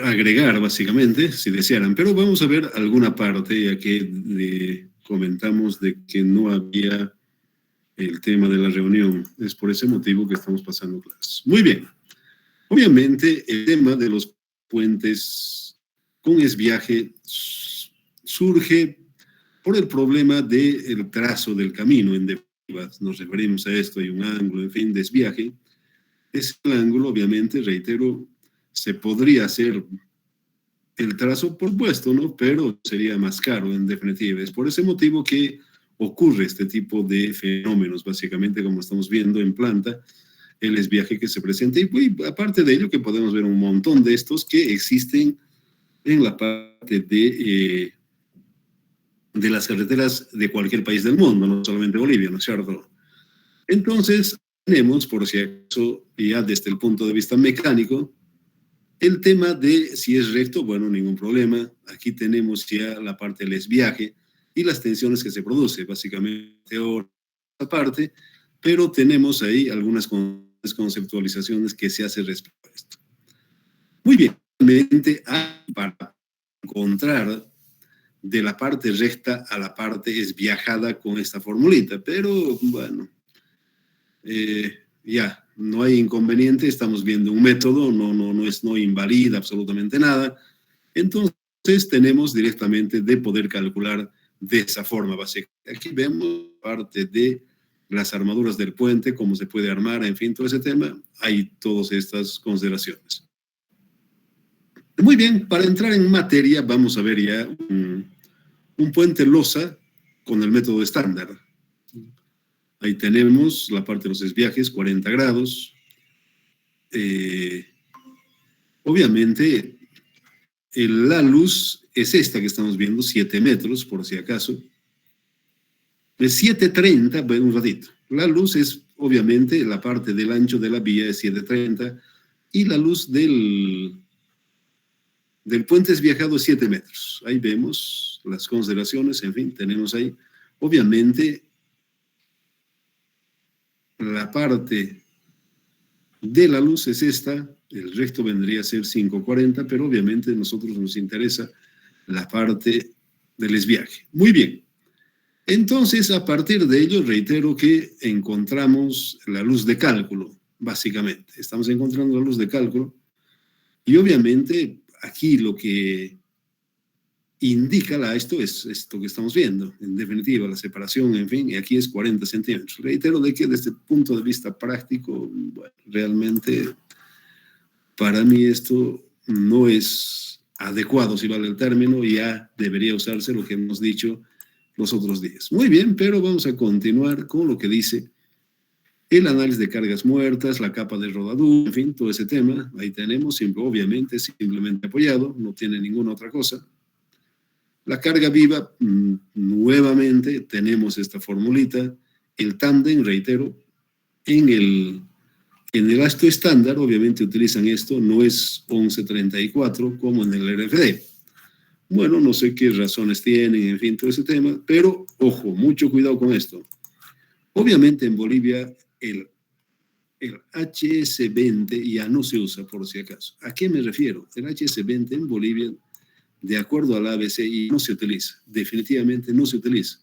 agregar básicamente, si desearan, pero vamos a ver alguna parte, ya que comentamos de que no había el tema de la reunión. Es por ese motivo que estamos pasando clases. Muy bien. Obviamente, el tema de los puentes con esviaje surge por el problema del trazo del camino. En definitiva, nos referimos a esto, hay un ángulo, en fin, desviaje. Ese ángulo, obviamente, reitero, se podría hacer el trazo por puesto, ¿no? Pero sería más caro, en definitiva. Es por ese motivo que ocurre este tipo de fenómenos, básicamente, como estamos viendo en planta, el desviaje que se presenta. Y aparte de ello, que podemos ver un montón de estos que existen en la parte de las carreteras de cualquier país del mundo, no solamente Bolivia, ¿no es cierto? Entonces, tenemos, por si acaso, ya desde el punto de vista mecánico, el tema de si es recto, bueno, ningún problema. Aquí tenemos ya la parte del desviaje y las tensiones que se produce, básicamente, aparte, pero tenemos ahí algunas conceptualizaciones que se hacen respecto a esto. Muy bien, realmente para encontrar de la parte recta a la parte esviajada con esta formulita, pero bueno, ya, no hay inconveniente, estamos viendo un método, no invalida absolutamente nada, entonces tenemos directamente de poder calcular de esa forma básica. Aquí vemos parte de las armaduras del puente, cómo se puede armar, en fin, todo ese tema, hay todas estas consideraciones. Muy bien, para entrar en materia, vamos a ver ya un puente losa con el método estándar. Ahí tenemos la parte de los desviajes, 40 grados. Obviamente, la luz es esta que estamos viendo, 7 metros, por si acaso. Es 730, bueno, un ratito. La luz es, obviamente, la parte del ancho de la vía es 730 y la luz del puente desviajado es 7 metros. Ahí vemos las consideraciones, en fin, tenemos ahí. Obviamente, la parte de la luz es esta, el recto vendría a ser 540, pero obviamente a nosotros nos interesa la parte del desviaje. Muy bien. Entonces, a partir de ello, reitero que encontramos la luz de cálculo, básicamente. Estamos encontrando la luz de cálculo y obviamente aquí lo que indica esto es esto que estamos viendo, en definitiva, la separación, en fin, y aquí es 40 centímetros. Reitero de que desde el punto de vista práctico, bueno, realmente para mí esto no es adecuado, si vale el término, ya debería usarse lo que hemos dicho los otros días. Muy bien, pero vamos a continuar con lo que dice el análisis de cargas muertas, la capa de rodadura, en fin, todo ese tema. Ahí tenemos, obviamente, simplemente apoyado, no tiene ninguna otra cosa. La carga viva, nuevamente tenemos esta formulita. El tándem, reitero, en el acto estándar, obviamente utilizan esto, no es 1134 como en el RFD. Bueno, no sé qué razones tienen, en fin, todo ese tema, pero ojo, mucho cuidado con esto. Obviamente en Bolivia el HS20 ya no se usa por si acaso. ¿A qué me refiero? El HS20 en Bolivia, de acuerdo al ABCI, no se utiliza. Definitivamente no se utiliza.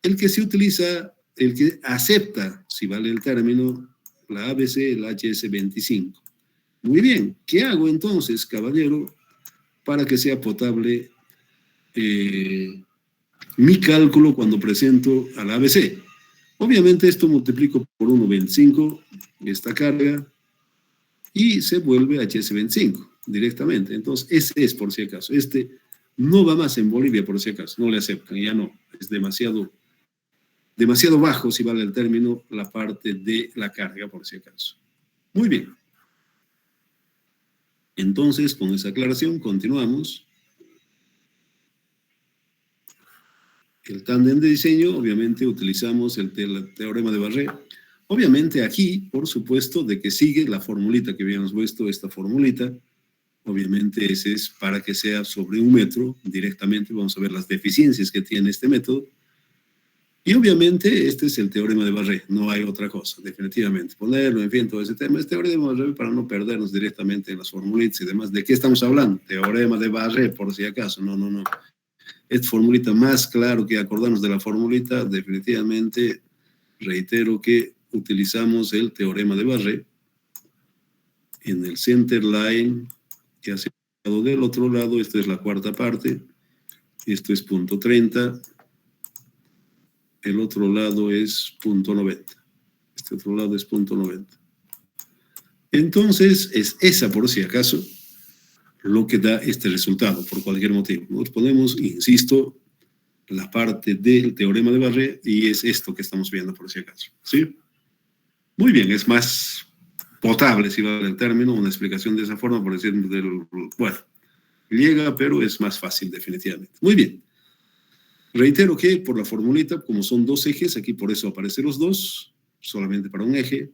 El que se utiliza, el que acepta, si vale el término, la ABC, el HS25. Muy bien, ¿qué hago entonces, caballero, para que sea potable mi cálculo cuando presento al ABC? Obviamente esto multiplico por 1,25 esta carga y se vuelve HS25 directamente. Entonces, ese es por si acaso. Este no va más en Bolivia por si acaso, no le aceptan, ya no, es demasiado bajo, si vale el término, la parte de la carga por si acaso. Muy bien. Entonces, con esa aclaración, continuamos. El tándem de diseño, obviamente, utilizamos el teorema de Barré. Obviamente aquí, por supuesto, de que sigue la formulita que habíamos puesto, esta formulita. Obviamente ese es para que sea sobre 1 metro directamente. Vamos a ver las deficiencias que tiene este método. Y obviamente este es el teorema de Barré, no hay otra cosa, definitivamente. Ponerlo, en fin, todo ese tema. Este teorema de Barré para no perdernos directamente en las formulitas y demás. ¿De qué estamos hablando? Teorema de Barré, por si acaso. No, no, no. Esta formulita más claro que acordarnos de la formulita, definitivamente reitero que utilizamos el teorema de Barré en el center line que hace del otro lado. Esta es la cuarta parte. Esto es punto 30. El otro lado es punto 90. Este otro lado es punto 90. Entonces, es esa, por si acaso, lo que da este resultado, por cualquier motivo. Nosotros ponemos, insisto, la parte del teorema de Barré y es esto que estamos viendo, por si acaso. ¿Sí? Muy bien, es más potable, si vale el término, una explicación de esa forma, por decir, bueno, llega, pero es más fácil, definitivamente. Muy bien. Reitero que por la formulita, como son dos ejes, aquí por eso aparecen los dos, solamente para un eje,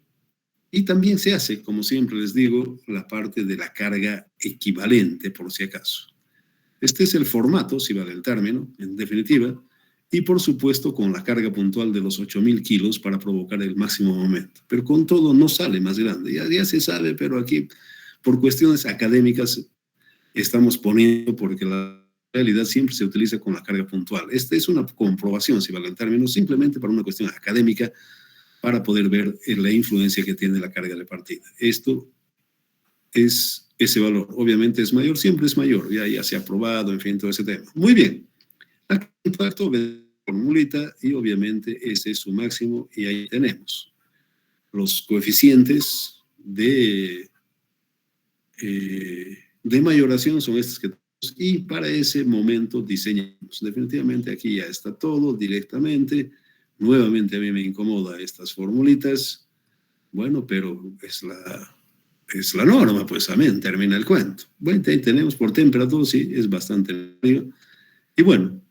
y también se hace, como siempre les digo, la parte de la carga equivalente, por si acaso. Este es el formato, si vale el término, en definitiva, y por supuesto con la carga puntual de los 8.000 kilos para provocar el máximo momento. Pero con todo no sale más grande, ya se sabe, pero aquí por cuestiones académicas estamos poniendo porque la realidad siempre se utiliza con la carga puntual. Esta es una comprobación, si vale el término, simplemente para una cuestión académica, para poder ver la influencia que tiene la carga de partida. Esto es ese valor. Obviamente es mayor, siempre es mayor, ya se ha probado, en fin, todo ese tema. Muy bien. Aquí impacto, formulita, y obviamente ese es su máximo, y ahí tenemos los coeficientes de mayoración son estos que tenemos, y para ese momento diseñamos. Definitivamente aquí ya está todo directamente. Nuevamente a mí me incomoda estas formulitas. Bueno, pero es la norma, pues amén, termina el cuento. Bueno, ahí tenemos por temperatura, sí, es bastante largo. Y bueno,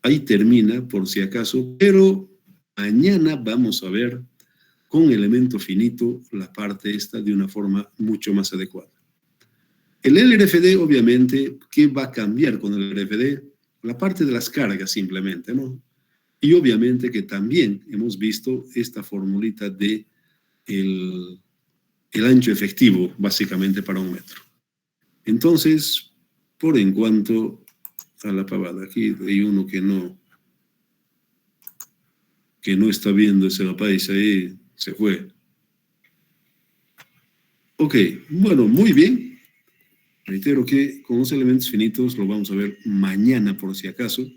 ahí termina por si acaso, pero mañana vamos a ver con elemento finito la parte esta de una forma mucho más adecuada. El LRFD, obviamente, ¿qué va a cambiar con el LRFD? La parte de las cargas simplemente, ¿no? Y obviamente que también hemos visto esta formulita de el ancho efectivo, básicamente, para un metro. Entonces, por en cuanto a la pavada, aquí hay uno que no está viendo ese país, ahí se fue. Ok, bueno, muy bien. Reitero que con los elementos finitos lo vamos a ver mañana por si acaso.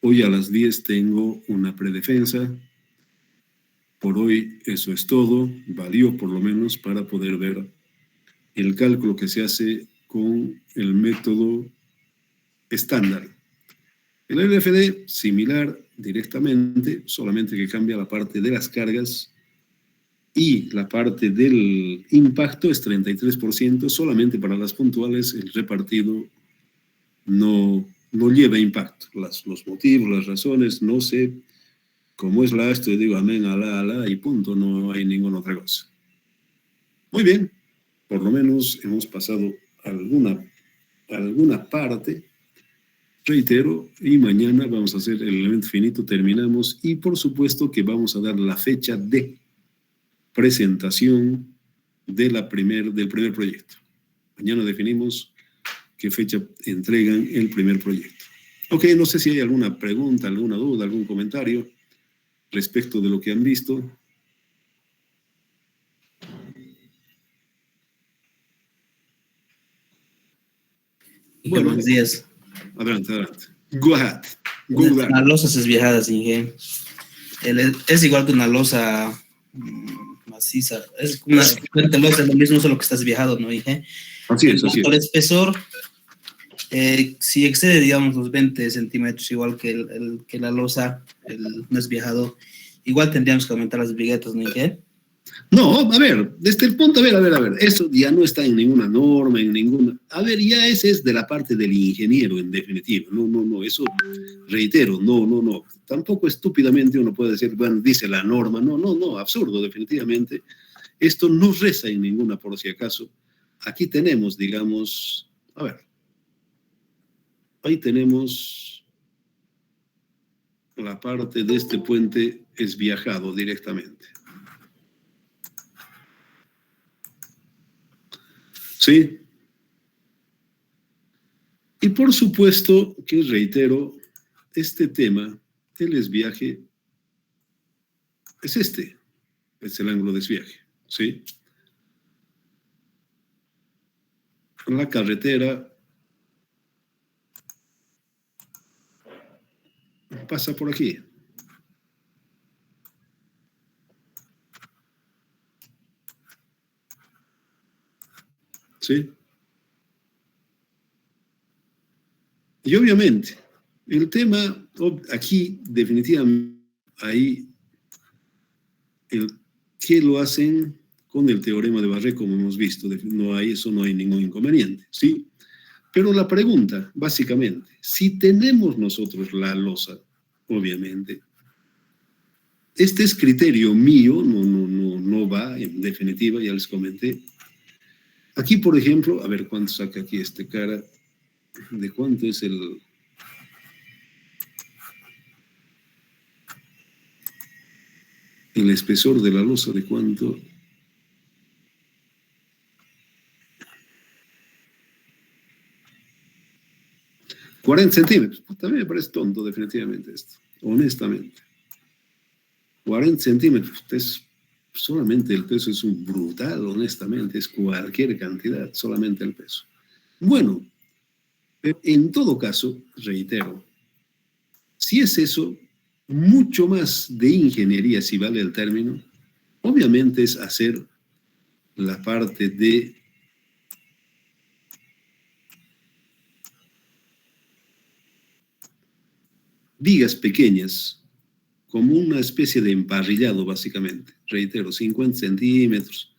Hoy a las 10 tengo una predefensa. Por hoy eso es todo. Valió por lo menos para poder ver el cálculo que se hace con el método estándar. El LFD, similar directamente, solamente que cambia la parte de las cargas y la parte del impacto es 33%, solamente para las puntuales el repartido no lleva impacto. Los motivos, las razones, no sé cómo es la esto, yo digo amén, alá, y punto, no hay ninguna otra cosa. Muy bien, por lo menos hemos pasado alguna parte. Reitero, y mañana vamos a hacer el elemento finito, terminamos, y por supuesto que vamos a dar la fecha de presentación del primer proyecto. Mañana definimos qué fecha entregan el primer proyecto. Ok, no sé si hay alguna pregunta, alguna duda, algún comentario respecto de lo que han visto. Bueno, buenos días. Adelante. Go ahead. Las losas esviejadas, Inge. Es igual que una losa maciza. Es una losa, es lo mismo, solo que está esviejado, ¿no, Inge? Así es. Por espesor, si excede, digamos, los 20 centímetros, igual que la losa, no esviejado, igual tendríamos que aumentar las viguetas, ¿no, Inge? No, a ver, desde el punto, a ver, eso ya no está en ninguna norma, a ver, ya ese es de la parte del ingeniero, en definitiva, no, eso, reitero, no, tampoco estúpidamente uno puede decir, bueno, dice la norma, no, absurdo, definitivamente, esto no reza en ninguna, por si acaso, aquí tenemos, digamos, a ver, ahí tenemos la parte de este puente es viajado directamente. ¿Sí? Y por supuesto que, reitero, este tema, el desviaje, es este, es el ángulo de desviaje, ¿sí? La carretera pasa por aquí. ¿Sí? Y obviamente, el tema aquí, definitivamente, ahí, ¿qué lo hacen con el teorema de Barré, como hemos visto? No hay, eso no hay ningún inconveniente, ¿sí? Pero la pregunta, básicamente, si tenemos nosotros la losa, obviamente, este es criterio mío, no va, en definitiva, ya les comenté. Aquí, por ejemplo, a ver cuánto saca aquí este cara, de cuánto es el espesor de la losa, de cuánto. $40. También me parece tonto, definitivamente, esto, honestamente. 40 centímetros, solamente el peso es un brutal, honestamente, es cualquier cantidad, solamente el peso. Bueno, en todo caso, reitero, si es eso, mucho más de ingeniería, si vale el término, obviamente es hacer la parte de vigas pequeñas, como una especie de emparrillado, básicamente. Reitero, 50 centímetros,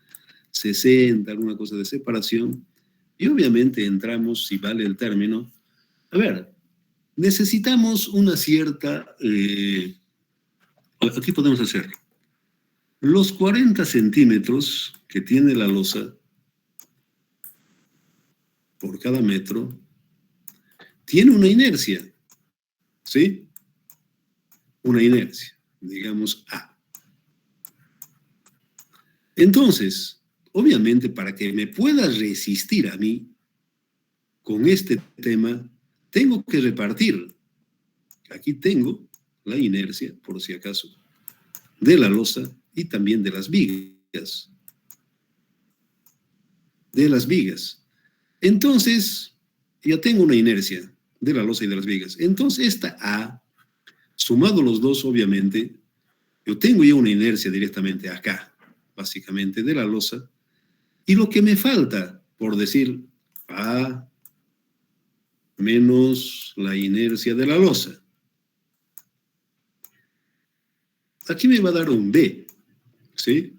60, alguna cosa de separación. Y obviamente entramos, si vale el término, a ver, necesitamos una cierta, aquí podemos hacerlo. Los 40 centímetros que tiene la losa por cada metro, tiene una inercia, ¿sí? Una inercia, digamos A. Entonces, obviamente, para que me pueda resistir a mí con este tema, tengo que repartir. Aquí tengo la inercia, por si acaso, de la losa y también de las vigas. De las vigas. Entonces, ya tengo una inercia de la losa y de las vigas. Entonces, esta A, sumado los dos, obviamente, yo tengo ya una inercia directamente acá, básicamente, de la losa. Y lo que me falta, por decir, A menos la inercia de la losa. Aquí me va a dar un B, ¿sí?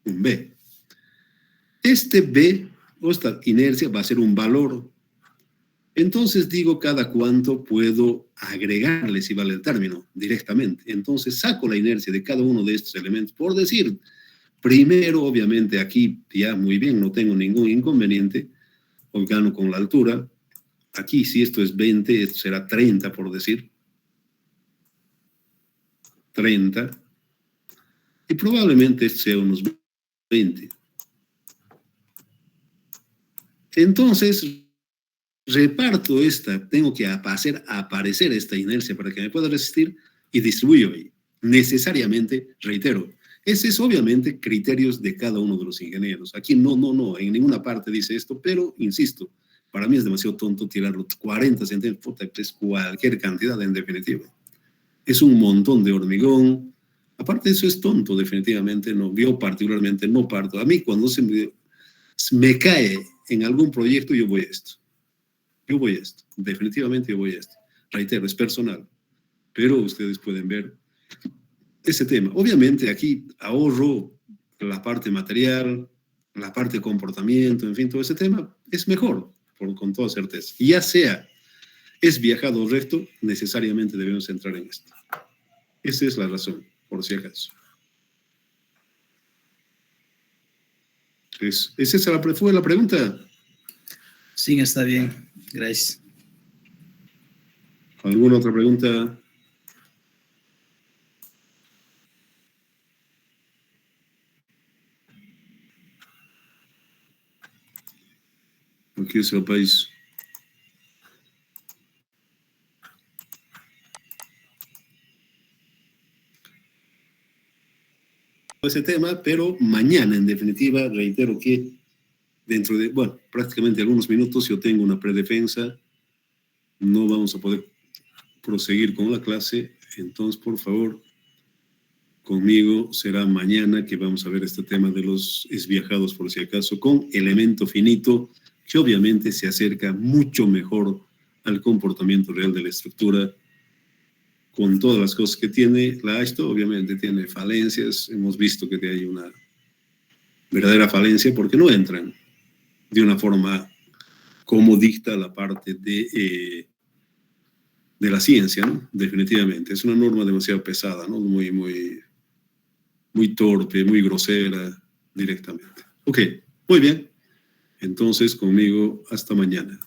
Un B. Este B, o esta inercia, va a ser un valor. Entonces digo cada cuánto puedo agregarle, si vale el término, directamente. Entonces saco la inercia de cada uno de estos elementos. Por decir, primero, obviamente, aquí ya muy bien, no tengo ningún inconveniente. Hoy gano con la altura. Aquí, si esto es 20, esto será 30, por decir. 30. Y probablemente esto sea unos 20. Entonces, reparto esta, tengo que hacer aparecer esta inercia para que me pueda resistir y distribuyo ahí. Necesariamente, reitero, ese es obviamente criterios de cada uno de los ingenieros. Aquí no, en ninguna parte dice esto, pero insisto, para mí es demasiado tonto tirar los 40 centímetros, es cualquier cantidad en definitiva. Es un montón de hormigón. Aparte de eso es tonto, definitivamente, no. Yo particularmente no parto. A mí cuando se me cae en algún proyecto, yo voy a esto. Yo voy a esto. Definitivamente yo voy a esto. Reitero, es personal. Pero ustedes pueden ver ese tema. Obviamente aquí ahorro la parte material, la parte de comportamiento, en fin, todo ese tema es mejor, con toda certeza. Ya sea es viajado o recto, necesariamente debemos entrar en esto. Esa es la razón, por si acaso. ¿Esa fue la pregunta? Sí, está bien. Gracias. ¿Alguna otra pregunta? Aquí es el país. Ese tema, pero mañana, en definitiva, reitero que dentro de, bueno, prácticamente algunos minutos yo tengo una predefensa, no vamos a poder proseguir con la clase, entonces, por favor, conmigo será mañana que vamos a ver este tema de los esviajados, por si acaso, con elemento finito, que obviamente se acerca mucho mejor al comportamiento real de la estructura, con todas las cosas que tiene. La AISTO obviamente tiene falencias, hemos visto que hay una verdadera falencia porque no entran de una forma como dicta la parte de la ciencia, ¿no? Definitivamente. Es una norma demasiado pesada, ¿no? Muy torpe, muy grosera directamente. Ok, muy bien. Entonces, conmigo, hasta mañana.